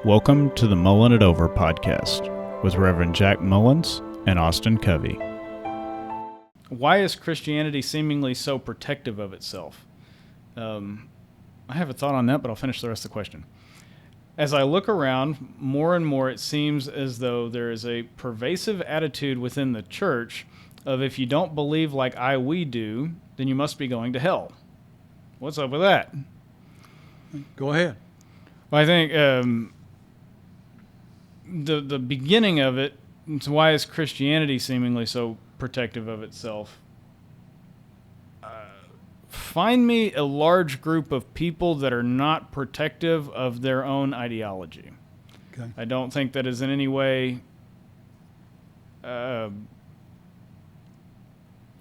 Welcome to the Mullin It Over podcast with Reverend Jack Mullins and Austin Covey. Why is Christianity seemingly so protective of itself? I have a thought on that, but I'll finish the rest of the question. As I look around, more and more it seems as though there is a pervasive attitude within the church of if you don't believe like we do, then you must be going to hell. What's up with that? Go ahead. Well, I think the beginning of it, it's why is Christianity seemingly so protective of itself? Find me a large group of people that are not protective of their own ideology. Okay. I don't think that is in any way a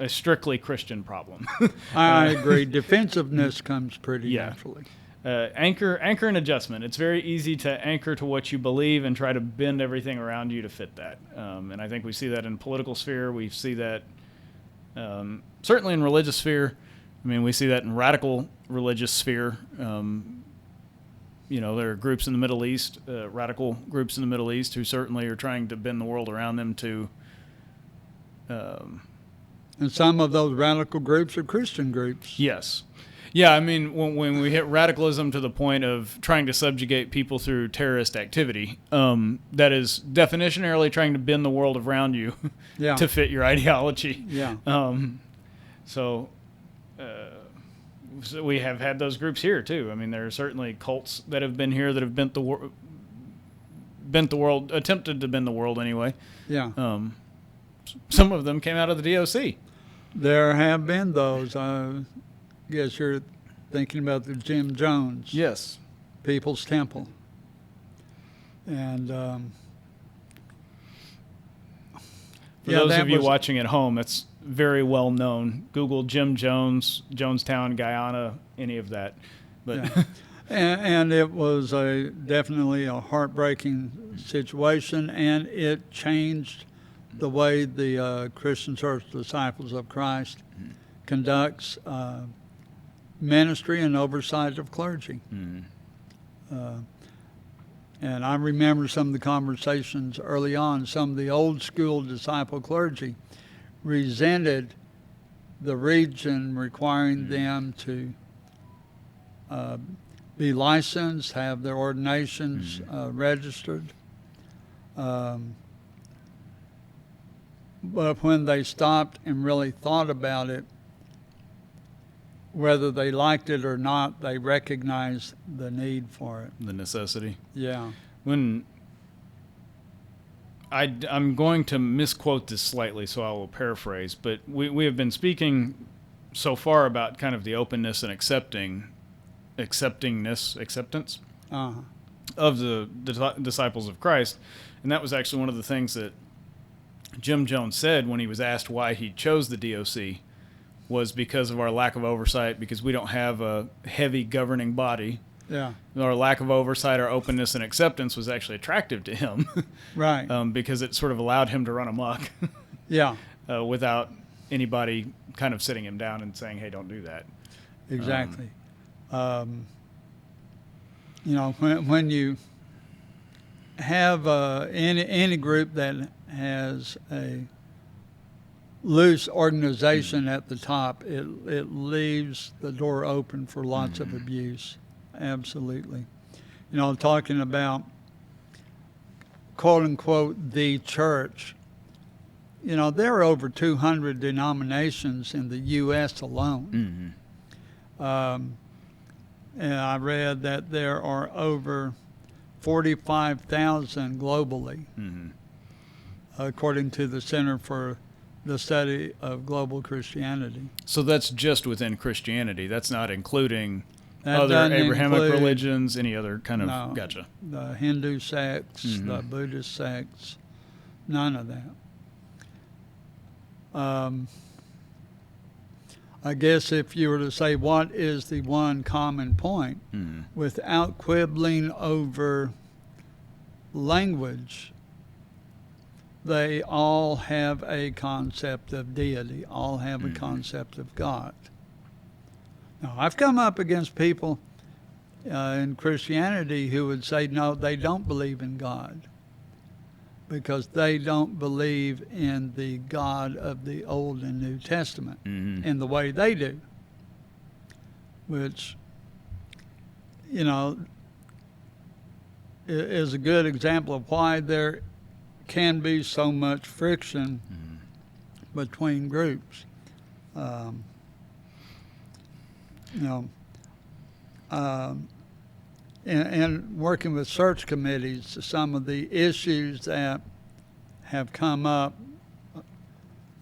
strictly Christian problem. I agree. Defensiveness comes pretty naturally. Anchor and adjustment. It's very easy to anchor to what you believe and try to bend everything around you to fit that. And I think we see that in political sphere. We see that certainly in religious sphere. I mean, we see that in radical religious sphere. There are groups in the Middle East, radical groups in the Middle East, who certainly are trying to bend the world around them to. And some of those radical groups are Christian groups. Yes. Yeah, I mean, when we hit radicalism to the point of trying to subjugate people through terrorist activity, that is definitionally trying to bend the world around you to fit your ideology. Yeah. So we have had those groups here, too. I mean, there are certainly cults that have been here that have bent the world, attempted to bend the world anyway. Yeah. Some of them came out of the DOC. There have been those. Guess you're thinking about the Jim Jones. Yes. People's Temple. And for those of you watching at home, it's very well known. Google Jim Jones, Jonestown, Guyana, any of that. But yeah. and it was definitely a heartbreaking situation, and it changed the way the Christian Church Disciples of Christ conducts ministry and oversight of clergy. And I remember some of the conversations early on. Some of the old school disciple clergy resented the region requiring them to be licensed, have their ordinations registered. But when they stopped and really thought about it, whether they liked it or not, they recognized the need for it. The necessity. Yeah. When I'm going to misquote this slightly, so I will paraphrase, but we have been speaking so far about kind of the openness and acceptance of the disciples of Christ. And that was actually one of the things that Jim Jones said when he was asked why he chose the DOC, was because of our lack of oversight, because we don't have a heavy governing body. Yeah. Our lack of oversight, our openness and acceptance was actually attractive to him. Right. Because it sort of allowed him to run amok. Yeah. Without anybody kind of sitting him down and saying, hey, don't do that. Exactly. When you have any group that has a loose organization at the top, it leaves the door open for lots of abuse. Absolutely. Talking about quote unquote the church, there are over 200 denominations in the U.S. alone. And I read that there are over 45,000 globally, according to the Center for the Study of Global Christianity. So that's just within Christianity. That's not including other Abrahamic religions, any other kind of... No, gotcha. The Hindu sects, the Buddhist sects, none of that. I guess if you were to say what is the one common point, without quibbling over language, they all have a concept of deity, all have a concept of God. Now, I've come up against people in Christianity who would say, no, they don't believe in God because they don't believe in the God of the Old and New Testament in the way they do, which, you know, is a good example of why there can be so much friction between groups. You know, and working with search committees, some of the issues that have come up,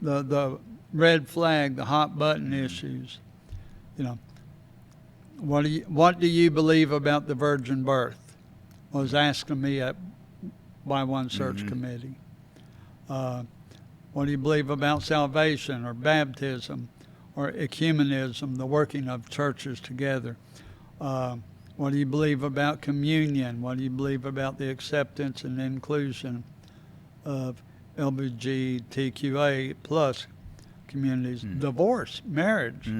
the red flag, the hot button issues, you know, what do you believe about the virgin birth? Was asked of me by one search committee. What do you believe about salvation or baptism or ecumenism, the working of churches together? What do you believe about communion? What do you believe about the acceptance and inclusion of LGBTQA plus communities? Divorce, marriage.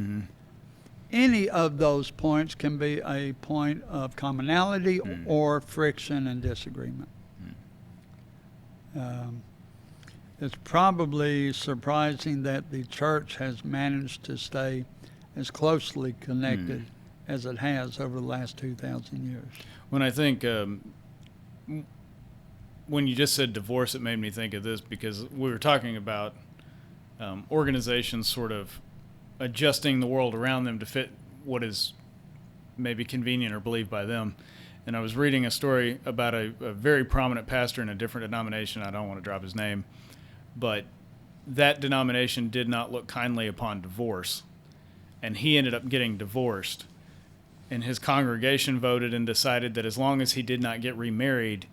Any of those points can be a point of commonality or friction and disagreement. It's probably surprising that the church has managed to stay as closely connected as it has over the last 2,000 years. When I think, when you just said divorce, it made me think of this because we were talking about organizations sort of adjusting the world around them to fit what is maybe convenient or believed by them. And I was reading a story about a very prominent pastor in a different denomination. I don't want to drop his name, but that denomination did not look kindly upon divorce. And he ended up getting divorced. And his congregation voted and decided that as long as he did not get remarried,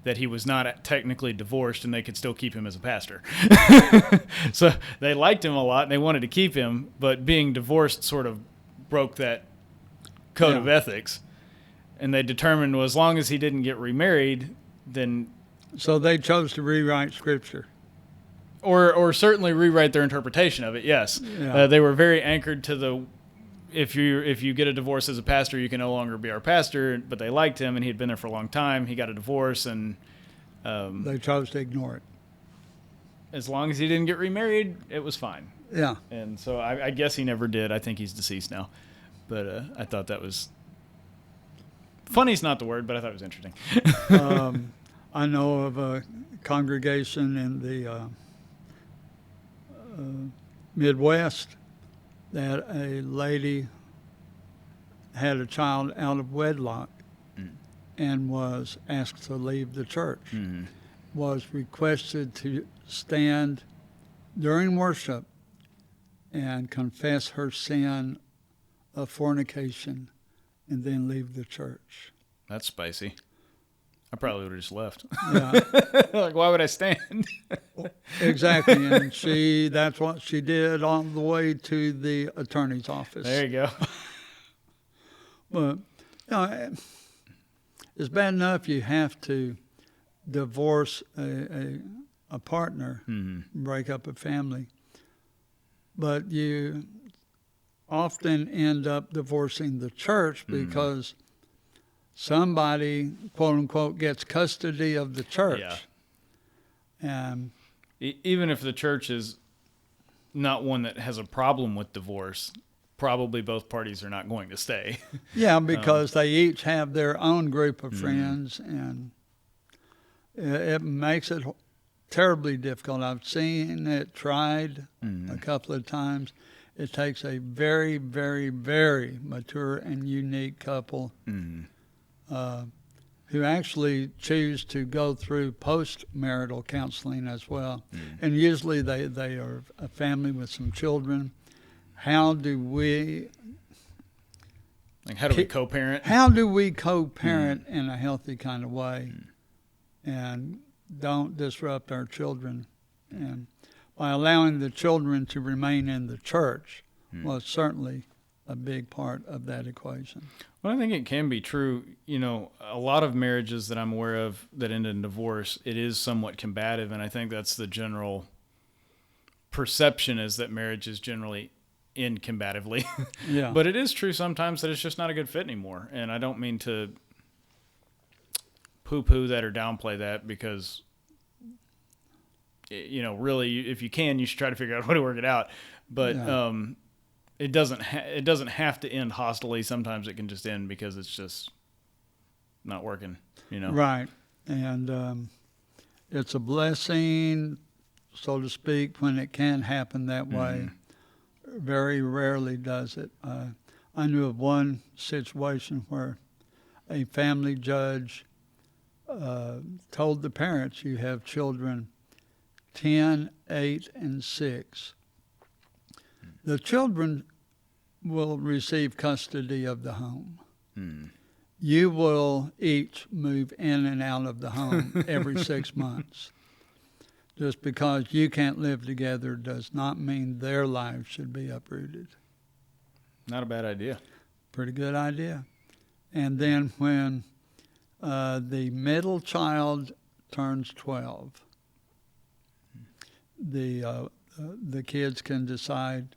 that he was not technically divorced and they could still keep him as a pastor. So they liked him a lot and they wanted to keep him, but being divorced sort of broke that code of ethics. And they determined, well, as long as he didn't get remarried, then... So they chose to rewrite Scripture. Or certainly rewrite their interpretation of it, yes. Yeah. They were very anchored to the... If you get a divorce as a pastor, you can no longer be our pastor. But they liked him, and he had been there for a long time. He got a divorce, and they chose to ignore it. As long as he didn't get remarried, it was fine. Yeah. And so I guess he never did. I think he's deceased now. But I thought that was funny's not the word, but I thought it was interesting. I know of a congregation in the Midwest that a lady had a child out of wedlock and was asked to leave the church, was requested to stand during worship and confess her sin of fornication and then leave the church. That's spicy. I probably would have just left. Yeah. Like, why would I stand? Exactly. And that's what she did on the way to the attorney's office. There you go. But, you know, it's bad enough you have to divorce a partner, break up a family, but you often end up divorcing the church because somebody, quote unquote, gets custody of the church. Yeah. Even if the church is not one that has a problem with divorce, probably both parties are not going to stay. Yeah, because they each have their own group of friends, and it makes it terribly difficult. I've seen it tried a couple of times. It takes a very, very, very mature and unique couple who actually choose to go through post-marital counseling as well. And usually they are a family with some children. How do we co-parent? How do we co-parent in a healthy kind of way and don't disrupt our children? And by allowing the children to remain in the church was certainly a big part of that equation. Well, I think it can be true. You know, a lot of marriages that I'm aware of that end in divorce, it is somewhat combative, and I think that's the general perception, is that marriage is generally end combatively. Yeah. But it is true sometimes that it's just not a good fit anymore. And I don't mean to poo-poo that or downplay that, because, you know, really, if you can, you should try to figure out how to work it out. But Yeah. it doesn't have to end hostily. Sometimes it can just end because it's just not working, you know. Right. And it's a blessing, so to speak, when it can happen that way. Very rarely does it. I knew of one situation where a family judge told the parents, you have children 10, 8, and 6. The children will receive custody of the home. You will each move in and out of the home every 6 months. Just because you can't live together does not mean their lives should be uprooted. Not a bad idea. Pretty good idea. And then when the middle child turns 12, the kids can decide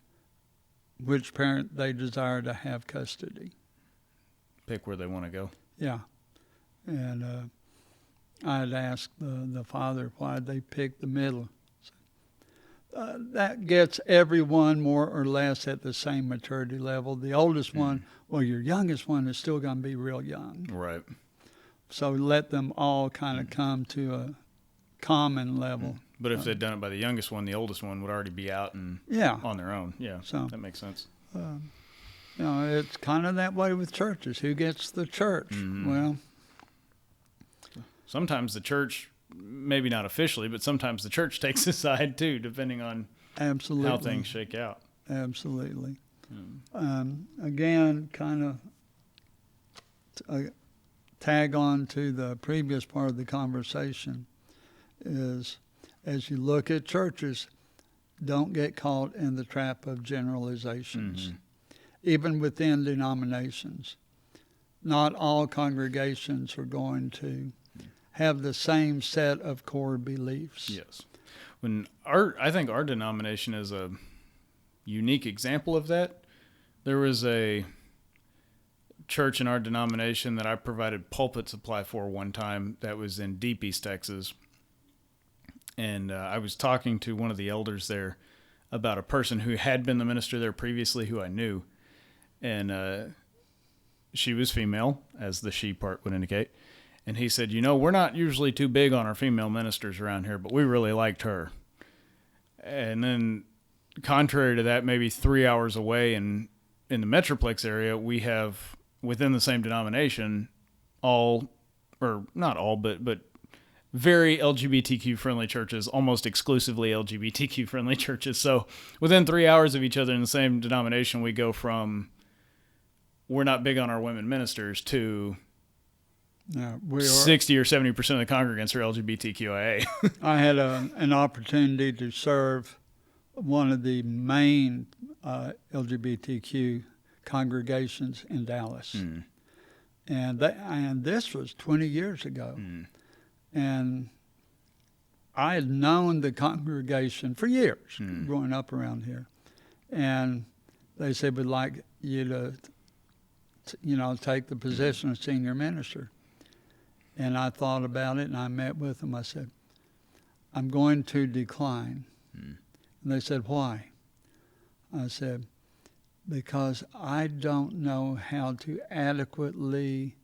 which parent they desire to have custody. Pick where they want to go. Yeah. And I had asked the father why they picked the middle. That gets everyone more or less at the same maturity level. The oldest one, well, your youngest one is still going to be real young. Right. So let them all kind of come to a common level. But if they'd done it by the youngest one, the oldest one would already be out and Yeah. on their own. Yeah, So that makes sense. You know, it's kind of that way with churches. Who gets the church? Well, Sometimes the church, maybe not officially, but sometimes the church takes a side too, depending on absolutely. how things shake out. Absolutely. Again, kind of tag on to the previous part of the conversation is, as you look at churches, don't get caught in the trap of generalizations. Even within denominations, not all congregations are going to have the same set of core beliefs. Yes. I think our denomination is a unique example of that. There was a church in our denomination that I provided pulpit supply for one time that was in Deep East Texas. And I was talking to one of the elders there about a person who had been the minister there previously who I knew. And she was female, as the she part would indicate. And he said, you know, we're not usually too big on our female ministers around here, but we really liked her. And then, contrary to that, maybe 3 hours away in the Metroplex area, we have, within the same denomination, all, or not all, but very LGBTQ-friendly churches, almost exclusively LGBTQ-friendly churches. So within 3 hours of each other in the same denomination, we go from we're not big on our women ministers to We are. 60 or 70% of the congregants are LGBTQIA. I had an opportunity to serve one of the main LGBTQ congregations in Dallas. And this was 20 years ago. And I had known the congregation for years, growing up around here. And they said, we'd like you to take the position of senior minister. And I thought about it, and I met with them. I said, I'm going to decline. And they said, why? I said, because I don't know how to adequately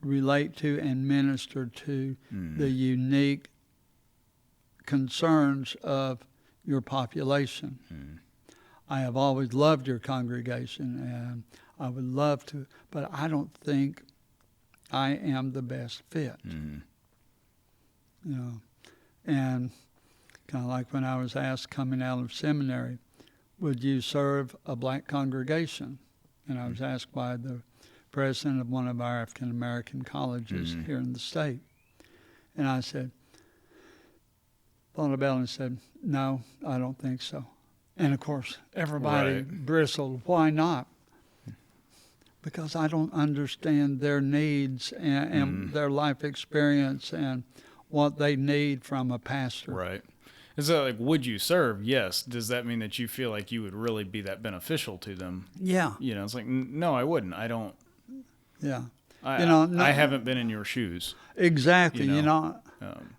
relate to and minister to the unique concerns of your population. I have always loved your congregation, and I would love to, but I don't think I am the best fit. And kind of like when I was asked coming out of seminary, would you serve a black congregation? And I was asked by the president of one of our African American colleges here in the state. And I said, thought about it and said, no, I don't think so. And of course, everybody bristled. Why not? Because I don't understand their needs and their life experience and what they need from a pastor. Right. Is that like, would you serve? Yes. Does that mean that you feel like you would really be that beneficial to them? Yeah. It's like, no, I wouldn't. I don't. Yeah. I haven't been in your shoes. Exactly. Um,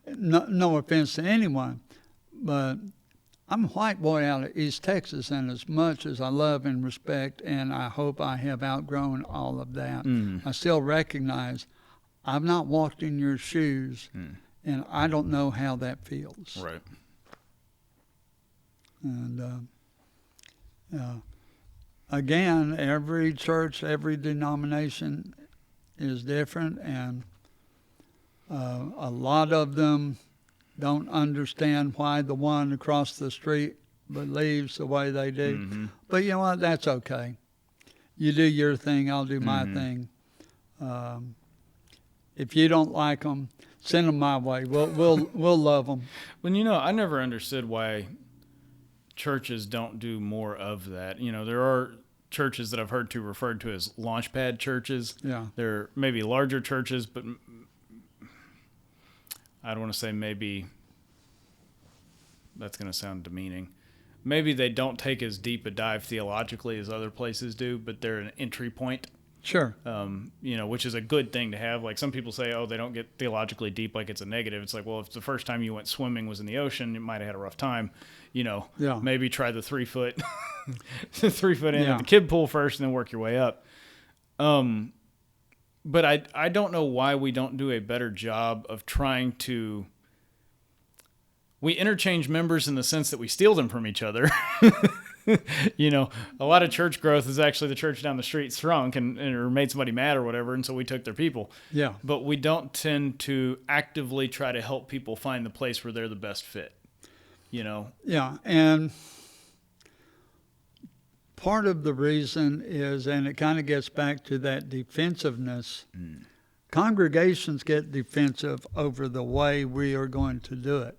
No offense to anyone, but I'm a white boy out of East Texas, and as much as I love and respect, and I hope I have outgrown all of that, I still recognize I've not walked in your shoes, and I don't know how that feels. Right. And again, every church, every denomination is different, and a lot of them don't understand why the one across the street believes the way they do. But you know what? That's okay. You do your thing, I'll do my thing. If you don't like them, send them my way. We'll love them. Well, I never understood why churches don't do more of that. There are churches that I've heard referred to as launchpad churches. Yeah. They're maybe larger churches, but I don't want to say maybe that's going to sound demeaning. Maybe they don't take as deep a dive theologically as other places do, but they're an entry point. Sure. Which is a good thing to have. Like some people say, oh, they don't get theologically deep, like it's a negative. It's like, well, if the first time you went swimming was in the ocean, you might have had a rough time. Maybe try the 3 foot, 3 foot in at the kid pool first and then work your way up. But I don't know why we don't do a better job of trying to. We interchange members in the sense that we steal them from each other. A lot of church growth is actually the church down the street shrunk or made somebody mad or whatever, and so we took their people. Yeah. But we don't tend to actively try to help people find the place where they're the best fit. Yeah, and part of the reason is, and it kind of gets back to that defensiveness, congregations get defensive over the way we are going to do it.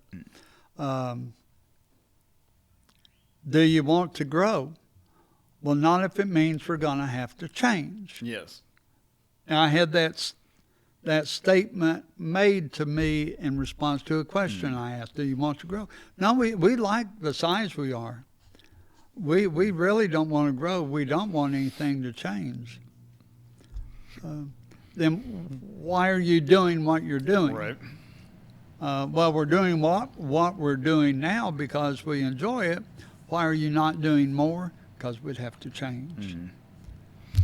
Do you want to grow? Well, not if it means we're going to have to change. Yes. And I had that statement made to me in response to a question I asked, do you want to grow? No, we like the size we are. We really don't want to grow. We don't want anything to change. Then why are you doing what you're doing? Right. Well, we're doing what we're doing now because we enjoy it. Why are you not doing more? Because we'd have to change.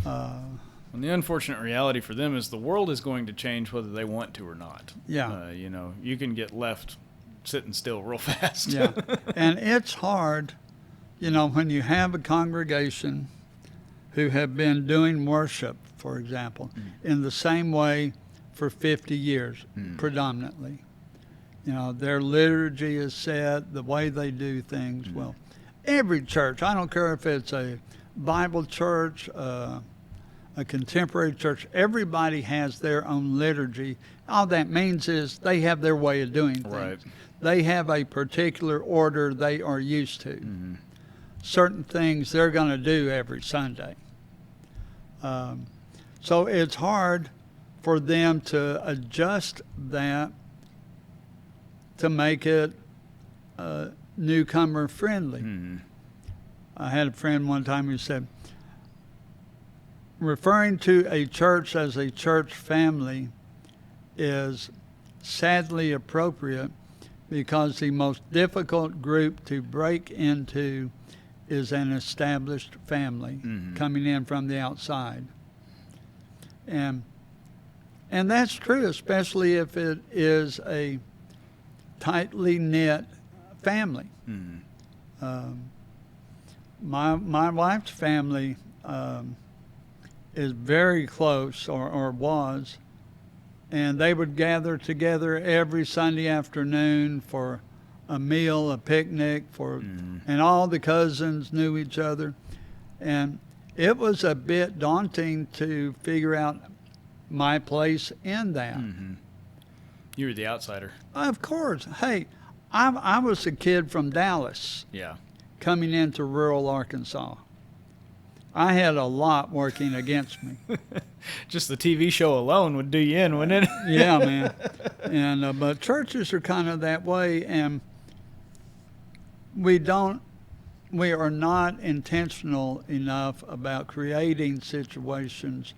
And the unfortunate reality for them is the world is going to change whether they want to or not. Yeah. You can get left sitting still real fast. Yeah. And it's hard, when you have a congregation who have been doing worship, for example, in the same way for 50 years, predominantly. Their liturgy is set, the way they do things. Well, every church, I don't care if it's a Bible church, a contemporary church, everybody has their own liturgy. All that means is they have their way of doing things. Right. They have a particular order they are used to. Certain things they're going to do every Sunday. So it's hard for them to adjust that to make it newcomer friendly. I had a friend one time who said, referring to a church as a church family is sadly appropriate because the most difficult group to break into is an established family coming in from the outside. And that's true, especially if it is a tightly knit family. My wife's family is very close, or was, and they would gather together every Sunday afternoon for a meal, a picnic, and all the cousins knew each other. And it was a bit daunting to figure out my place in that. You were the outsider. Of course. Hey, I was a kid from Dallas. Yeah. Coming into rural Arkansas. I had a lot working against me. Just the TV show alone would do you in, wouldn't it? Yeah, man. And but churches are kind of that way, and we don't, we are not intentional enough about creating situations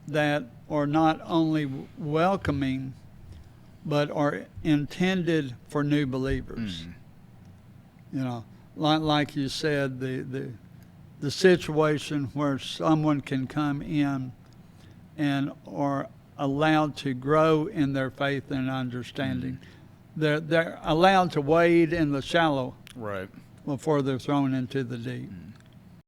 that are not only welcoming, but are intended for new believers. You know, like you said, the situation where someone can come in and are allowed to grow in their faith and understanding. They're allowed to wade in the shallow Right. before they're thrown into the deep.